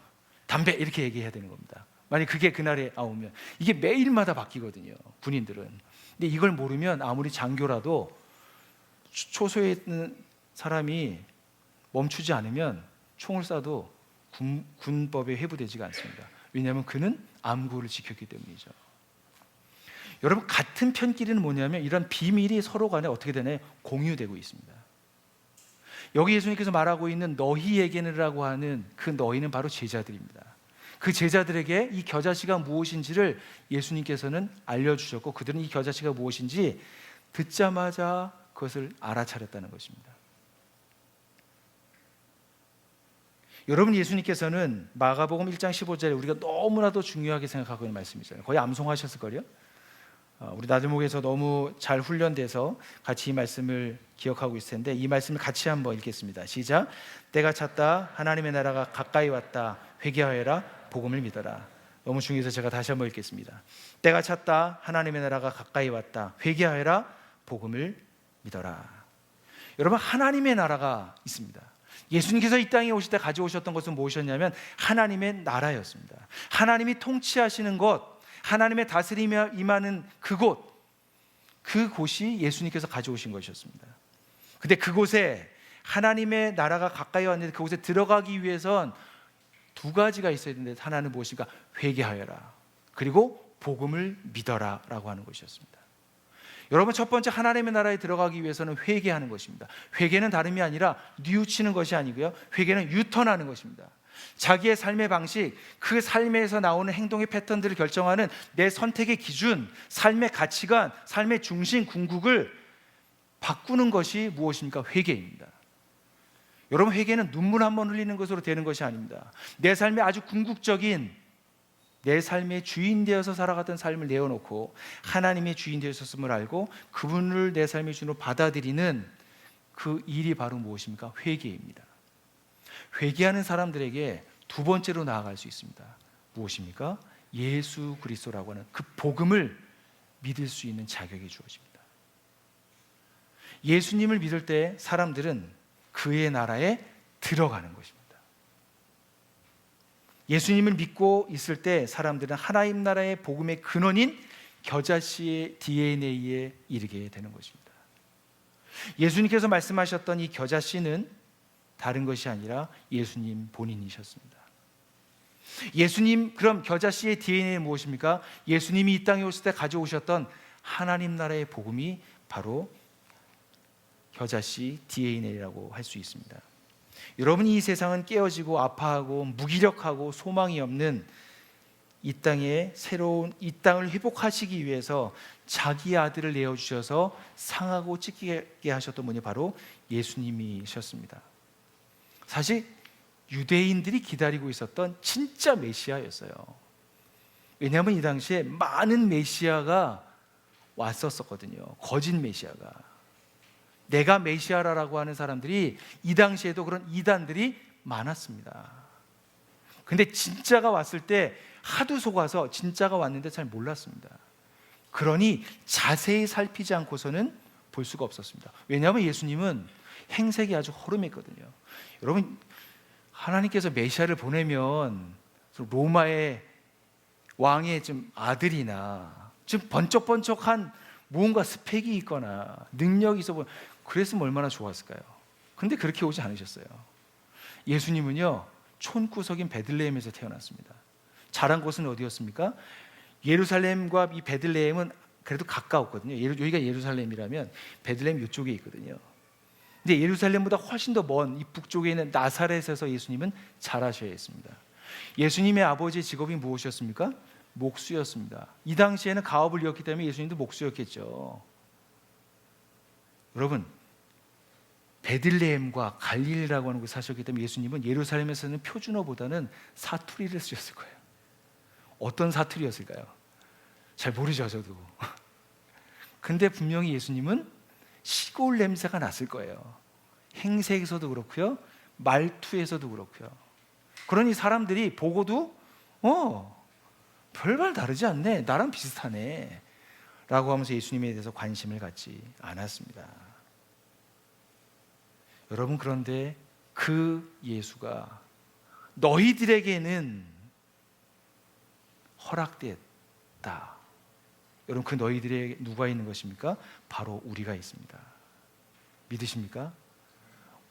담배 이렇게 얘기해야 되는 겁니다. 만약 그게 그날에 나오면 이게 매일마다 바뀌거든요, 군인들은. 근데 이걸 모르면 아무리 장교라도 초소에 있는 사람이 멈추지 않으면 총을 쏴도 군법에 회부되지가 않습니다. 왜냐하면 그는 암구를 지켰기 때문이죠. 여러분, 같은 편끼리는 뭐냐면 이런 비밀이 서로 간에 어떻게 되나요? 공유되고 있습니다. 여기 예수님께서 말하고 있는 너희에게는이라고 하는 그 너희는 바로 제자들입니다. 그 제자들에게 이 겨자씨가 무엇인지를 예수님께서는 알려주셨고 그들은 이 겨자씨가 무엇인지 듣자마자 그것을 알아차렸다는 것입니다. 여러분, 예수님께서는 마가복음 1장 15절에 우리가 너무나도 중요하게 생각하고 있는 말씀이잖아요. 거의 암송하셨을걸요? 우리 나들목에서 너무 잘 훈련돼서 같이 이 말씀을 기억하고 있을 텐데 이 말씀을 같이 한번 읽겠습니다. 시작. 때가 찼다. 하나님의 나라가 가까이 왔다. 회개하여라. 복음을 믿어라. 너무 중요해서 제가 다시 한번 읽겠습니다. 때가 찼다. 하나님의 나라가 가까이 왔다. 회개하여라. 복음을 믿어라. 여러분, 하나님의 나라가 있습니다. 예수님께서 이 땅에 오실 때 가져오셨던 것은 무엇이었냐면 하나님의 나라였습니다. 하나님이 통치하시는 것, 하나님의 다스림이 임하는 그곳이 예수님께서 가져오신 것이었습니다. 근데 그곳에 하나님의 나라가 가까이 왔는데 그곳에 들어가기 위해선 두 가지가 있어야 되는데 하나는 무엇인가? 회개하여라. 그리고 복음을 믿어라 라고 하는 것이었습니다. 여러분, 첫 번째 하나님의 나라에 들어가기 위해서는 회개하는 것입니다. 회개는 다름이 아니라 뉘우치는 것이 아니고요, 회개는 유턴하는 것입니다. 자기의 삶의 방식, 그 삶에서 나오는 행동의 패턴들을 결정하는 내 선택의 기준, 삶의 가치관, 삶의 중심, 궁극을 바꾸는 것이 무엇입니까? 회개입니다. 여러분, 회개는 눈물 한 번 흘리는 것으로 되는 것이 아닙니다. 내 삶의 아주 궁극적인 내 삶의 주인 되어서 살아갔던 삶을 내어놓고 하나님의 주인 되셨음을 알고 그분을 내 삶의 주인으로 받아들이는 그 일이 바로 무엇입니까? 회개입니다. 회개하는 사람들에게 두 번째로 나아갈 수 있습니다. 무엇입니까? 예수 그리스도라고 하는 그 복음을 믿을 수 있는 자격이 주어집니다. 예수님을 믿을 때 사람들은 그의 나라에 들어가는 것입니다. 예수님을 믿고 있을 때 사람들은 하나님 나라의 복음의 근원인 겨자씨의 DNA에 이르게 되는 것입니다. 예수님께서 말씀하셨던 이 겨자씨는 다른 것이 아니라 예수님 본인이셨습니다. 예수님, 그럼 겨자씨의 DNA는 무엇입니까? 예수님이 이 땅에 오실 때 가져오셨던 하나님 나라의 복음이 바로 겨자씨 DNA라고 할 수 있습니다. 여러분, 이 세상은 깨어지고 아파하고 무기력하고 소망이 없는 이 땅에 새로운 이 땅을 회복하시기 위해서 자기 아들을 내어 주셔서 상하고 찢기게 하셨던 분이 바로 예수님이셨습니다. 사실 유대인들이 기다리고 있었던 진짜 메시아였어요. 왜냐하면 이 당시에 많은 메시아가 왔었거든요. 거짓 메시아가. 내가 메시아라고 하는 사람들이 이 당시에도 그런 이단들이 많았습니다. 근데 진짜가 왔을 때 하도 속아서 진짜가 왔는데 잘 몰랐습니다. 그러니 자세히 살피지 않고서는 볼 수가 없었습니다. 왜냐하면 예수님은 행색이 아주 허름했거든요. 여러분, 하나님께서 메시아를 보내면 로마의 왕의 좀 아들이나 좀 번쩍번쩍한 무언가 스펙이 있거나 능력이 있어 보면 그랬으면 얼마나 좋았을까요? 근데 그렇게 오지 않으셨어요. 예수님은요, 촌구석인 베들레헴에서 태어났습니다. 자란 곳은 어디였습니까? 예루살렘과 이 베들레헴은 그래도 가까웠거든요. 여기가 예루살렘이라면 베들레헴 이쪽에 있거든요. 근데 예루살렘보다 훨씬 더 먼 이 북쪽에 있는 나사렛에서 예수님은 자라셔야 했습니다. 예수님의 아버지의 직업이 무엇이었습니까? 목수였습니다. 이 당시에는 가업을 이었기 때문에 예수님도 목수였겠죠. 여러분, 베들레헴과 갈릴리라고 하는 곳에 사셨기 때문에 예수님은 예루살렘에서는 표준어보다는 사투리를 쓰셨을 거예요. 어떤 사투리였을까요? 잘 모르죠, 저도. 근데 분명히 예수님은 시골 냄새가 났을 거예요. 행색에서도 그렇고요, 말투에서도 그렇고요. 그러니 사람들이 보고도 별말 다르지 않네, 나랑 비슷하네 라고 하면서 예수님에 대해서 관심을 갖지 않았습니다. 여러분, 그런데 그 예수가 너희들에게는 허락됐다. 여러분, 그 너희들에게 누가 있는 것입니까? 바로 우리가 있습니다. 믿으십니까?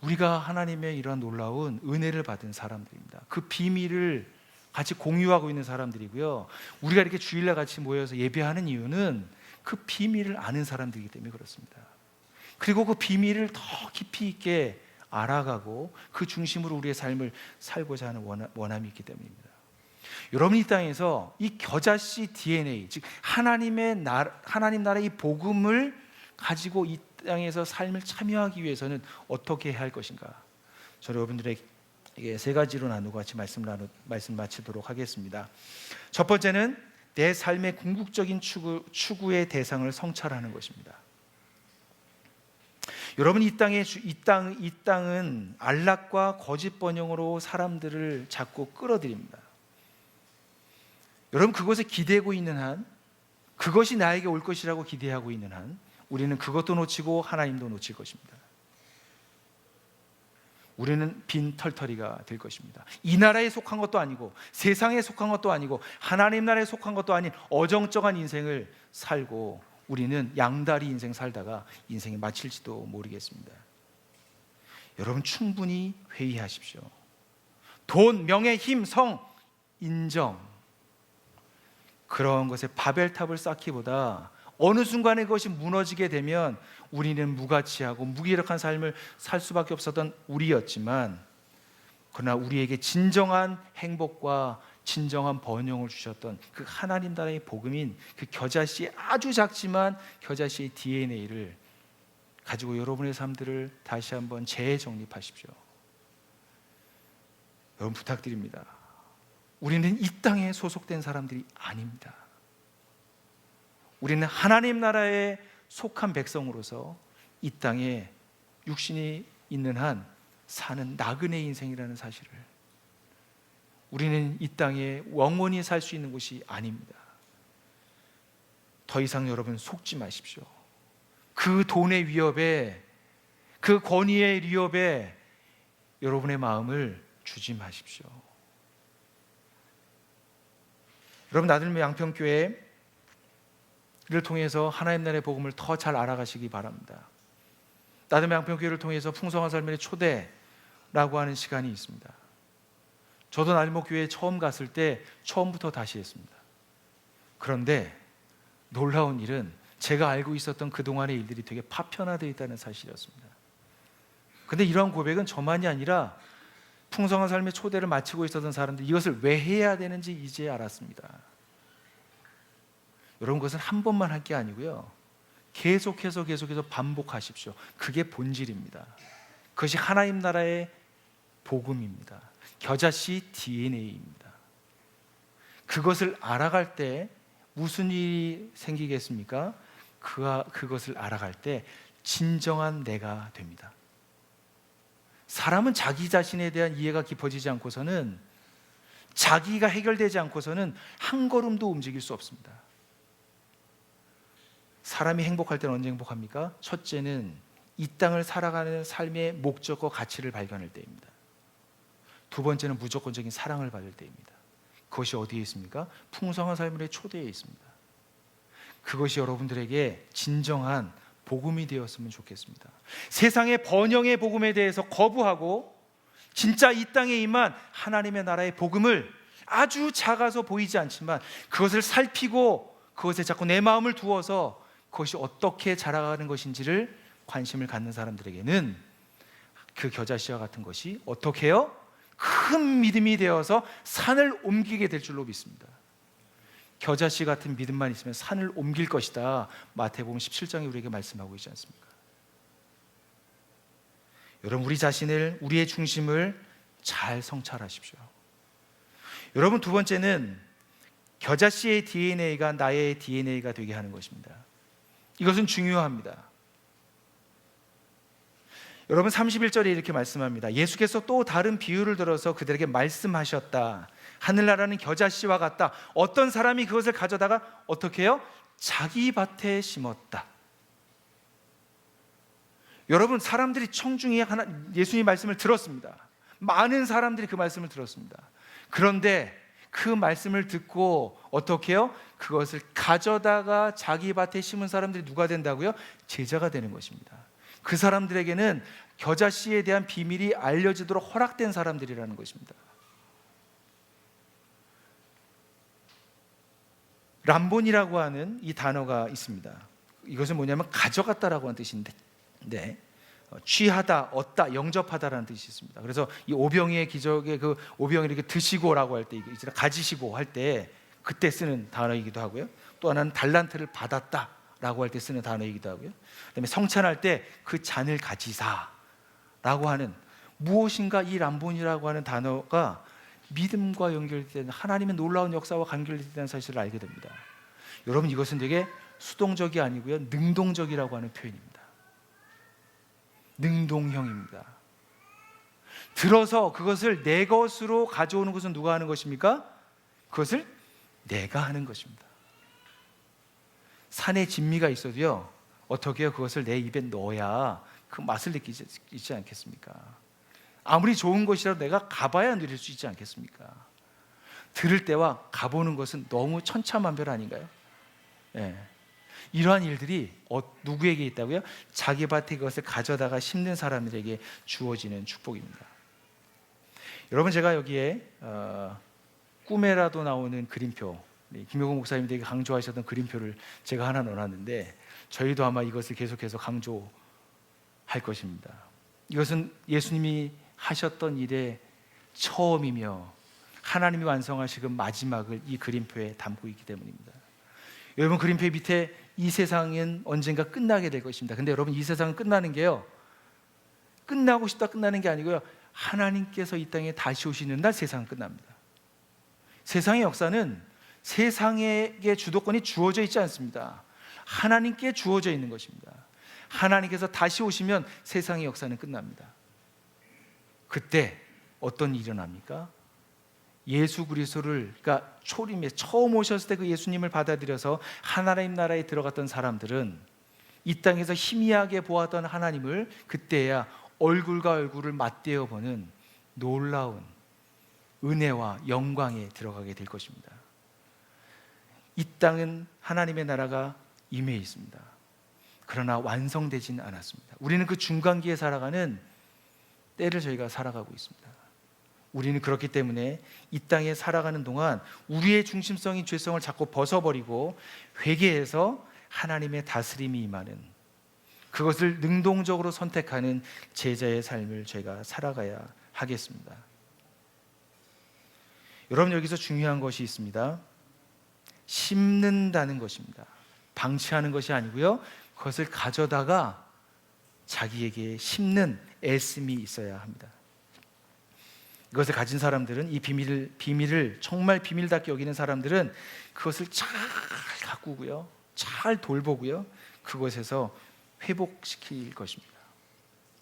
우리가 하나님의 이러한 놀라운 은혜를 받은 사람들입니다. 그 비밀을 같이 공유하고 있는 사람들이고요. 우리가 이렇게 주일날 같이 모여서 예배하는 이유는 그 비밀을 아는 사람들이기 때문에 그렇습니다. 그리고 그 비밀을 더 깊이 있게 알아가고 그 중심으로 우리의 삶을 살고자 하는 원함이 있기 때문입니다. 여러분, 이 땅에서 이 겨자씨 DNA, 즉 하나님 나라의 이 복음을 가지고 이 땅에서 삶을 참여하기 위해서는 어떻게 해야 할 것인가? 저 여러분들에게 세 가지로 나누고 같이 말씀 마치도록 하겠습니다. 첫 번째는 내 삶의 궁극적인 추구의 대상을 성찰하는 것입니다. 여러분, 이 땅은 안락과 거짓 번영으로 사람들을 자꾸 끌어들입니다. 여러분, 그것에 기대고 있는 한, 그것이 나에게 올 것이라고 기대하고 있는 한, 우리는 그것도 놓치고 하나님도 놓칠 것입니다. 우리는 빈 털터리가 될 것입니다. 이 나라에 속한 것도 아니고 세상에 속한 것도 아니고 하나님 나라에 속한 것도 아닌 어정쩡한 인생을 살고 우리는 양다리 인생 살다가 인생이 마칠지도 모르겠습니다. 여러분, 충분히 회의하십시오. 돈, 명예, 힘, 성, 인정, 그런 것에 바벨탑을 쌓기보다 어느 순간에 그것이 무너지게 되면 우리는 무가치하고 무기력한 삶을 살 수밖에 없었던 우리였지만, 그러나 우리에게 진정한 행복과 진정한 번영을 주셨던 그 하나님 나라의 복음인 그 겨자씨의 아주 작지만 겨자씨의 DNA를 가지고 여러분의 삶들을 다시 한번 재정립하십시오. 여러분, 부탁드립니다. 우리는 이 땅에 소속된 사람들이 아닙니다. 우리는 하나님 나라에 속한 백성으로서 이 땅에 육신이 있는 한 사는 나그네 인생이라는 사실을, 우리는 이 땅에 영원히 살 수 있는 곳이 아닙니다. 더 이상 여러분 속지 마십시오. 그 돈의 위협에, 그 권위의 위협에 여러분의 마음을 주지 마십시오. 여러분, 나들미 양평교회를 통해서 하나님 나라의 복음을 더 잘 알아가시기 바랍니다. 나들미 양평교회를 통해서 풍성한 삶의 초대라고 하는 시간이 있습니다. 저도 나들목교회에 처음 갔을 때 처음부터 다시 했습니다. 그런데 놀라운 일은 제가 알고 있었던 그동안의 일들이 되게 파편화되어 있다는 사실이었습니다. 그런데 이러한 고백은 저만이 아니라 풍성한 삶의 초대를 마치고 있었던 사람들이 이것을 왜 해야 되는지 이제 알았습니다. 여러분, 그것은 한 번만 할 게 아니고요, 계속해서 반복하십시오. 그게 본질입니다. 그것이 하나님 나라의 복음입니다. 겨자씨 DNA입니다. 그것을 알아갈 때 무슨 일이 생기겠습니까? 그것을 알아갈 때 진정한 내가 됩니다. 사람은 자기 자신에 대한 이해가 깊어지지 않고서는, 자기가 해결되지 않고서는 한 걸음도 움직일 수 없습니다. 사람이 행복할 때는 언제 행복합니까? 첫째는 이 땅을 살아가는 삶의 목적과 가치를 발견할 때입니다. 두 번째는 무조건적인 사랑을 받을 때입니다. 그것이 어디에 있습니까? 풍성한 삶의 초대에 있습니다. 그것이 여러분들에게 진정한 복음이 되었으면 좋겠습니다. 세상의 번영의 복음에 대해서 거부하고 진짜 이 땅에 임한 하나님의 나라의 복음을, 아주 작아서 보이지 않지만 그것을 살피고 그것에 자꾸 내 마음을 두어서 그것이 어떻게 자라가는 것인지를 관심을 갖는 사람들에게는 그 겨자씨와 같은 것이 어떻게 해요? 큰 믿음이 되어서 산을 옮기게 될 줄로 믿습니다. 겨자씨 같은 믿음만 있으면 산을 옮길 것이다. 마태복음 17장에 우리에게 말씀하고 있지 않습니까? 여러분, 우리 자신을, 우리의 중심을 잘 성찰하십시오. 여러분, 두 번째는 겨자씨의 DNA가 나의 DNA가 되게 하는 것입니다. 이것은 중요합니다. 여러분, 31절에 이렇게 말씀합니다. 예수께서 또 다른 비유를 들어서 그들에게 말씀하셨다. 하늘나라는 겨자씨와 같다. 어떤 사람이 그것을 가져다가 어떻게 해요? 자기 밭에 심었다. 여러분, 사람들이 청중이 예수님 말씀을 들었습니다. 많은 사람들이 그 말씀을 들었습니다. 그런데 그 말씀을 듣고 어떻게 해요? 그것을 가져다가 자기 밭에 심은 사람들이 누가 된다고요? 제자가 되는 것입니다. 그 사람들에게는 겨자씨에 대한 비밀이 알려지도록 허락된 사람들이라는 것입니다. 람본이라고 하는 이 단어가 있습니다. 이것은 뭐냐면 가져갔다라고 하는 뜻인데, 취하다, 얻다, 영접하다라는 뜻이 있습니다. 그래서 이 오병이의 기적의 그 오병이 이렇게 드시고라고 할 때, 가지시고 할 때 그때 쓰는 단어이기도 하고요. 또 하나는 달란트를 받았다라고 할 때 쓰는 단어이기도 하고요. 그다음에 성찬할 때 그 잔을 가지사라고 하는, 무엇인가 이 람본이라고 하는 단어가 믿음과 연결된, 하나님의 놀라운 역사와 관계되는 사실을 알게 됩니다. 여러분, 이것은 되게 수동적이 아니고요, 능동적이라고 하는 표현입니다. 능동형입니다. 들어서 그것을 내 것으로 가져오는 것은 누가 하는 것입니까? 그것을 내가 하는 것입니다. 산에 진미가 있어도요, 어떻게 해요? 그것을 내 입에 넣어야 그 맛을 느끼지 있지 않겠습니까? 아무리 좋은 것이라도 내가 가봐야 누릴 수 있지 않겠습니까? 들을 때와 가보는 것은 너무 천차만별 아닌가요? 이러한 일들이 누구에게 있다고요? 자기 밭에 그것을 가져다가 심는 사람들에게 주어지는 축복입니다. 여러분, 제가 여기에 꿈에라도 나오는 그림표, 김효공 목사님들에게 강조하셨던 그림표를 제가 하나 넣어놨는데, 저희도 아마 이것을 계속해서 강조할 것입니다. 이것은 예수님이 하셨던 일의 처음이며 하나님이 완성하시고 마지막을 이 그림표에 담고 있기 때문입니다. 여러분, 그림표 밑에 이 세상은 언젠가 끝나게 될 것입니다. 근데 여러분, 이 세상은 끝나는 게요, 끝나고 싶다 끝나는 게 아니고요, 하나님께서 이 땅에 다시 오시는 날 세상은 끝납니다. 세상의 역사는 세상에게 주도권이 주어져 있지 않습니다. 하나님께 주어져 있는 것입니다. 하나님께서 다시 오시면 세상의 역사는 끝납니다. 그때 어떤 일이 일어납니까? 예수 그리스도를, 그러니까 초림에 처음 오셨을 때 그 예수님을 받아들여서 하나님 나라에 들어갔던 사람들은 이 땅에서 희미하게 보았던 하나님을 그때야 얼굴과 얼굴을 맞대어 보는 놀라운 은혜와 영광에 들어가게 될 것입니다. 이 땅은 하나님의 나라가 임해 있습니다. 그러나 완성되지는 않았습니다. 우리는 그 중간기에 살아가는 때를 저희가 살아가고 있습니다. 우리는 그렇기 때문에 이 땅에 살아가는 동안 우리의 중심성인 죄성을 자꾸 벗어버리고 회개해서 하나님의 다스림이 임하는, 그것을 능동적으로 선택하는 제자의 삶을 저희가 살아가야 하겠습니다. 여러분, 여기서 중요한 것이 있습니다. 심는다는 것입니다. 방치하는 것이 아니고요, 그것을 가져다가 자기에게 심는 애씀이 있어야 합니다. 이것을 가진 사람들은, 이 비밀을 정말 비밀답게 여기는 사람들은 그것을 잘 가꾸고요, 잘 돌보고요, 그것에서 회복시킬 것입니다.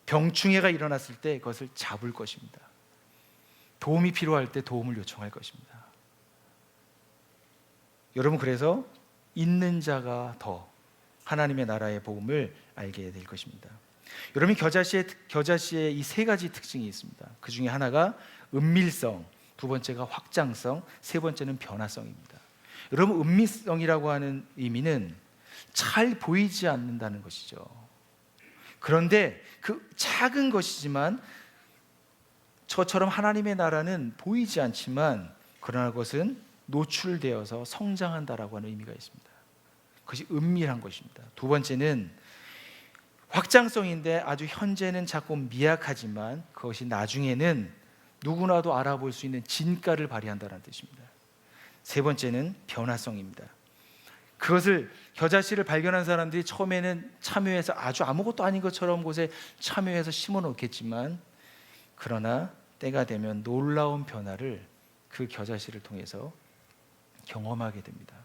병충해가 일어났을 때 그것을 잡을 것입니다. 도움이 필요할 때 도움을 요청할 것입니다. 여러분, 그래서 있는 자가 더 하나님의 나라의 복음을 알게 될 것입니다. 여러분, 겨자씨의 이 세 가지 특징이 있습니다. 그 중에 하나가 은밀성, 두 번째가 확장성, 세 번째는 변화성입니다. 여러분, 은밀성이라고 하는 의미는 잘 보이지 않는다는 것이죠. 그런데 그 작은 것이지만, 저처럼 하나님의 나라는 보이지 않지만 그러나 그것은 노출되어서 성장한다라고 하는 의미가 있습니다. 그것이 은밀한 것입니다. 두 번째는 확장성인데, 아주 현재는 작고 미약하지만 그것이 나중에는 누구나도 알아볼 수 있는 진가를 발휘한다는 뜻입니다. 세 번째는 변화성입니다. 그것을, 겨자씨를 발견한 사람들이 처음에는 참여해서 아주 아무것도 아닌 것처럼 곳에 참여해서 심어 놓겠지만, 그러나 때가 되면 놀라운 변화를 그 겨자씨를 통해서 경험하게 됩니다.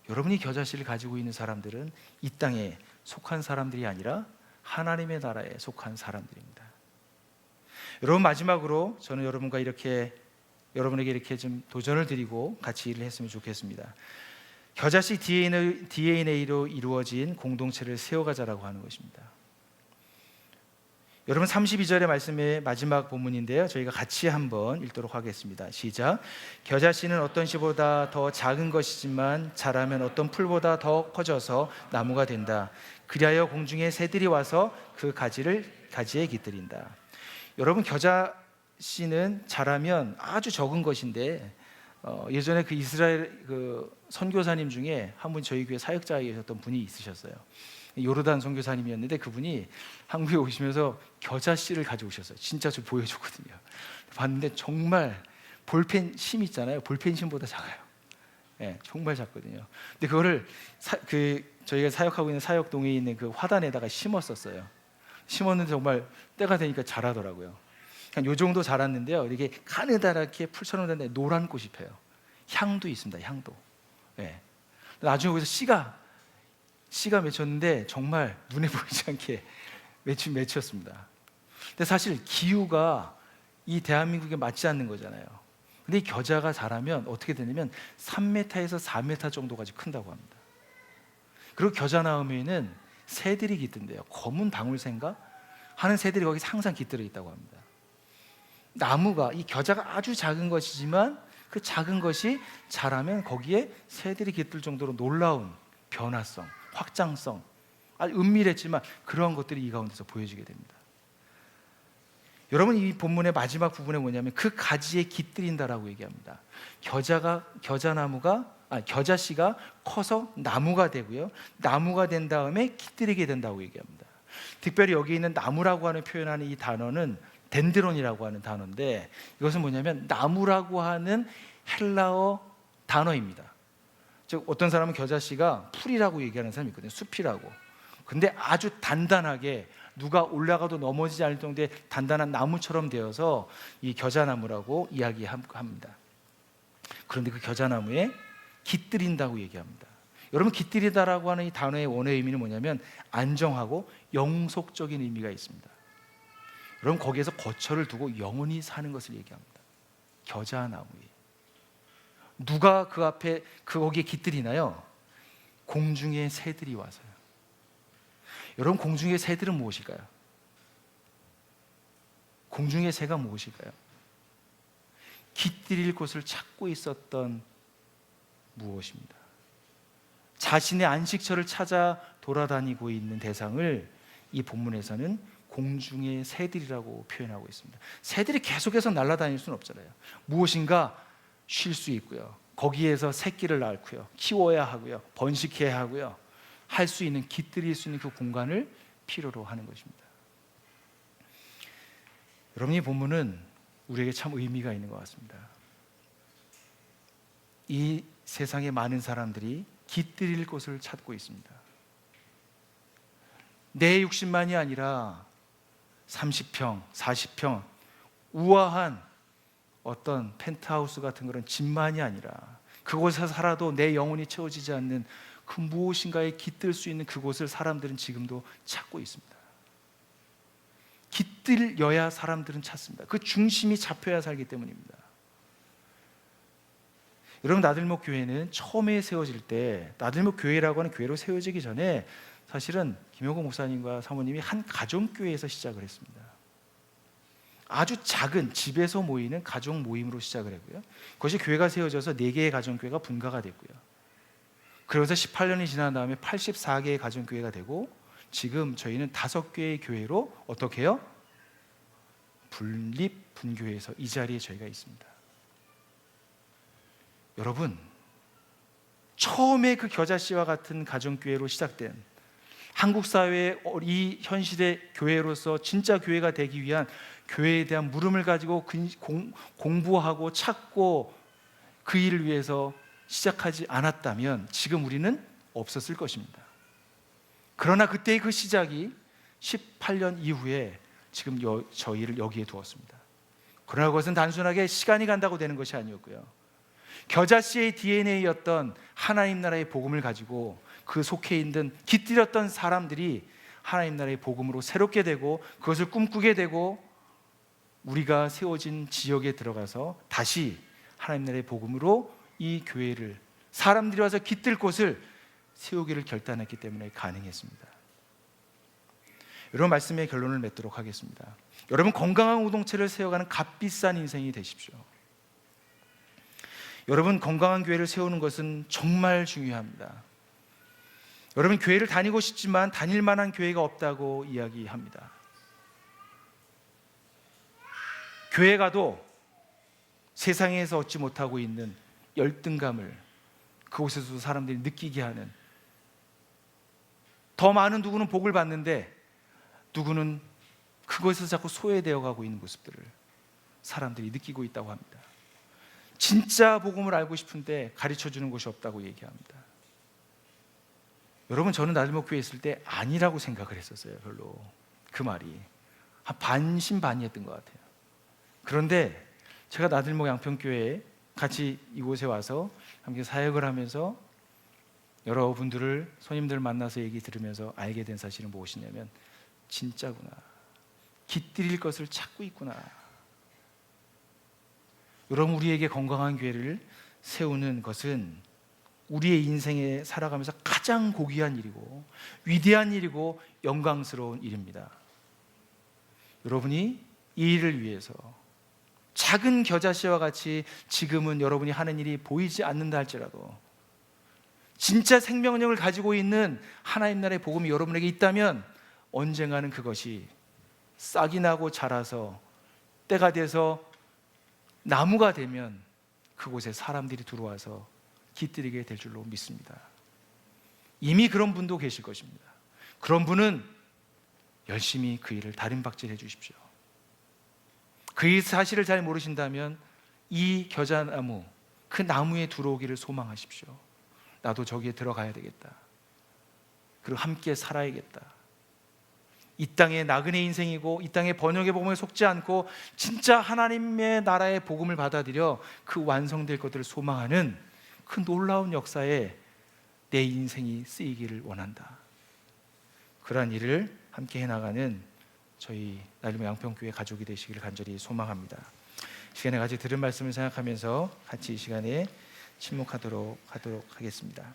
여러분이 겨자씨를 가지고 있는 사람들은 이 땅에 속한 사람들이 아니라 하나님의 나라에 속한 사람들입니다. 여러분, 마지막으로 저는 여러분에게 이렇게 좀 도전을 드리고 같이 일을 했으면 좋겠습니다. 겨자씨 DNA로 이루어진 공동체를 세워가자라고 하는 것입니다. 여러분, 32절의 말씀의 마지막 본문인데요, 저희가 같이 한번 읽도록 하겠습니다. 시작. 겨자씨는 어떤 씨보다 더 작은 것이지만 자라면 어떤 풀보다 더 커져서 나무가 된다. 그리하여 공중의 새들이 와서 그 가지에 깃들인다. 여러분, 겨자씨는 자라면 아주 적은 것인데, 예전에 그 이스라엘 그 선교사님 중에 한 분 저희 교회 사역자에 계셨던 분이 있으셨어요. 요르단 선교사님이었는데, 그분이 한국에 오시면서 겨자씨를 가져오셨어요. 진짜 저 보여줬거든요. 봤는데 정말 볼펜 심 있잖아요. 볼펜 심보다 작아요. 네, 정말 작거든요. 근데 그거를 저희가 사역하고 있는 사역동에 있는 그 화단에다가 심었었어요. 심었는데 정말 때가 되니까 자라더라고요. 한 요 정도 자랐는데요, 이게 가느다랗게 풀처럼 됐는데 노란 꽃이 펴요. 향도 있습니다. 향도. 네. 나중에 거기서 씨가 맺혔는데 정말 눈에 보이지 않게 맺혔습니다. 근데 사실 기후가 이 대한민국에 맞지 않는 거잖아요. 근데 이 겨자가 자라면 어떻게 되냐면 3m에서 4m 정도까지 큰다고 합니다. 그리고 겨자 나무에는 새들이 깃든대요. 검은 방울새인가 하는 새들이 거기 항상 깃들어 있다고 합니다. 나무가, 이 겨자가 아주 작은 것이지만 그 작은 것이 자라면 거기에 새들이 깃들 정도로 놀라운 변화성, 확장성, 아주 은밀했지만 그러한 것들이 이 가운데서 보여지게 됩니다. 여러분, 이 본문의 마지막 부분에 뭐냐면 그 가지에 깃들인다라고 얘기합니다. 겨자씨가 커서 나무가 되고요, 나무가 된 다음에 깃들이게 된다고 얘기합니다. 특별히 여기 있는 나무라고 하는 표현하는 이 단어는 덴드론이라고 하는 단어인데, 이것은 뭐냐면 나무라고 하는 헬라어 단어입니다. 즉, 어떤 사람은 겨자씨가 풀이라고 얘기하는 사람이 있거든요. 숲이라고. 근데 아주 단단하게 누가 올라가도 넘어지지 않을 정도의 단단한 나무처럼 되어서 이 겨자나무라고 이야기합니다. 그런데 그 겨자나무에 깃들인다고 얘기합니다. 여러분, 깃들이다라고 하는 이 단어의 원어의 의미는 뭐냐면 안정하고 영속적인 의미가 있습니다. 여러분, 거기에서 거처를 두고 영원히 사는 것을 얘기합니다. 겨자나무에. 누가 그 앞에 거기에 깃들이나요? 공중의 새들이 와서요. 여러분, 공중의 새들은 무엇일까요? 공중의 새가 무엇일까요? 깃들일 곳을 찾고 있었던 무엇입니다. 자신의 안식처를 찾아 돌아다니고 있는 대상을 이 본문에서는 공중의 새들이라고 표현하고 있습니다. 새들이 계속해서 날아다닐 수는 없잖아요. 무엇인가 쉴 수 있고요, 거기에서 새끼를 낳고요, 키워야 하고요, 번식해야 하고요, 할 수 있는, 깃들일 수 있는 그 공간을 필요로 하는 것입니다. 여러분, 이 본문은 우리에게 참 의미가 있는 것 같습니다. 이 세상의 많은 사람들이 깃들일 곳을 찾고 있습니다. 내 60만이 아니라 30평, 40평 우아한 어떤 펜트하우스 같은 그런 집만이 아니라 그곳에 살아도 내 영혼이 채워지지 않는 그 무엇인가에 깃들 수 있는 그곳을 사람들은 지금도 찾고 있습니다. 깃들여야 사람들은 찾습니다. 그 중심이 잡혀야 살기 때문입니다. 여러분, 나들목 교회는 처음에 세워질 때, 나들목 교회라고 하는 교회로 세워지기 전에 사실은 김효고 목사님과 사모님이 한 가정교회에서 시작을 했습니다. 아주 작은 집에서 모이는 가족 모임으로 시작을 했고요. 그것이 교회가 세워져서 4개의 가정교회가 분가가 됐고요. 그래서 18년이 지난 다음에 84개의 가정교회가 되고 지금 저희는 5개의 교회로 어떻게 해요? 분립, 분교회에서 이 자리에 저희가 있습니다. 여러분, 처음에 그 겨자씨와 같은 가정교회로 시작된 한국 사회의 이 현실의 교회로서 진짜 교회가 되기 위한 교회에 대한 물음을 가지고 공부하고 찾고 그 일을 위해서 시작하지 않았다면 지금 우리는 없었을 것입니다. 그러나 그때의 그 시작이 18년 이후에 지금 저희를 여기에 두었습니다. 그러나 그것은 단순하게 시간이 간다고 되는 것이 아니었고요. 겨자씨의 DNA였던 하나님 나라의 복음을 가지고 그 속해 있는 깃들였던 사람들이 하나님 나라의 복음으로 새롭게 되고 그것을 꿈꾸게 되고 우리가 세워진 지역에 들어가서 다시 하나님 나라의 복음으로 이 교회를 사람들이 와서 깃들 곳을 세우기를 결단했기 때문에 가능했습니다. 여러분, 말씀의 결론을 맺도록 하겠습니다. 여러분, 건강한 공동체를 세워가는 값비싼 인생이 되십시오. 여러분, 건강한 교회를 세우는 것은 정말 중요합니다. 여러분, 교회를 다니고 싶지만 다닐 만한 교회가 없다고 이야기합니다. 교회 가도 세상에서 얻지 못하고 있는 열등감을 그곳에서 사람들이 느끼게 하는, 더 많은 누구는 복을 받는데 누구는 그곳에서 자꾸 소외되어 가고 있는 모습들을 사람들이 느끼고 있다고 합니다. 진짜 복음을 알고 싶은데 가르쳐주는 곳이 없다고 얘기합니다. 여러분, 저는 나들목 교회에 있을 때 아니라고 생각을 했었어요. 별로 그 말이 한 반신반의했던 것 같아요. 그런데 제가 나들목 양평교회에 같이 이곳에 와서 함께 사역을 하면서 여러분들을, 손님들을 만나서 얘기 들으면서 알게 된 사실은 무엇이냐면 진짜구나, 깃들일 것을 찾고 있구나. 여러분, 우리에게 건강한 교회를 세우는 것은 우리의 인생에 살아가면서 가장 고귀한 일이고 위대한 일이고 영광스러운 일입니다. 여러분이 이 일을 위해서 작은 겨자씨와 같이 지금은 여러분이 하는 일이 보이지 않는다 할지라도 진짜 생명력을 가지고 있는 하나님 나라의 복음이 여러분에게 있다면 언젠가는 그것이 싹이 나고 자라서 때가 돼서 나무가 되면 그곳에 사람들이 들어와서 깃들이게 될 줄로 믿습니다. 이미 그런 분도 계실 것입니다. 그런 분은 열심히 그 일을 다림박질해 주십시오. 그 사실을 잘 모르신다면 이 겨자나무, 그 나무에 들어오기를 소망하십시오. 나도 저기에 들어가야 되겠다. 그리고 함께 살아야겠다. 이 땅의 나그네 인생이고 이 땅의 번영의 복음에 속지 않고 진짜 하나님의 나라의 복음을 받아들여 그 완성될 것들을 소망하는 그 놀라운 역사에 내 인생이 쓰이기를 원한다. 그러한 일을 함께 해나가는 저희 나들목 양평교회 가족이 되시기를 간절히 소망합니다. 시간에 같이 들은 말씀을 생각하면서 같이 이 시간에 침묵하도록 하겠습니다.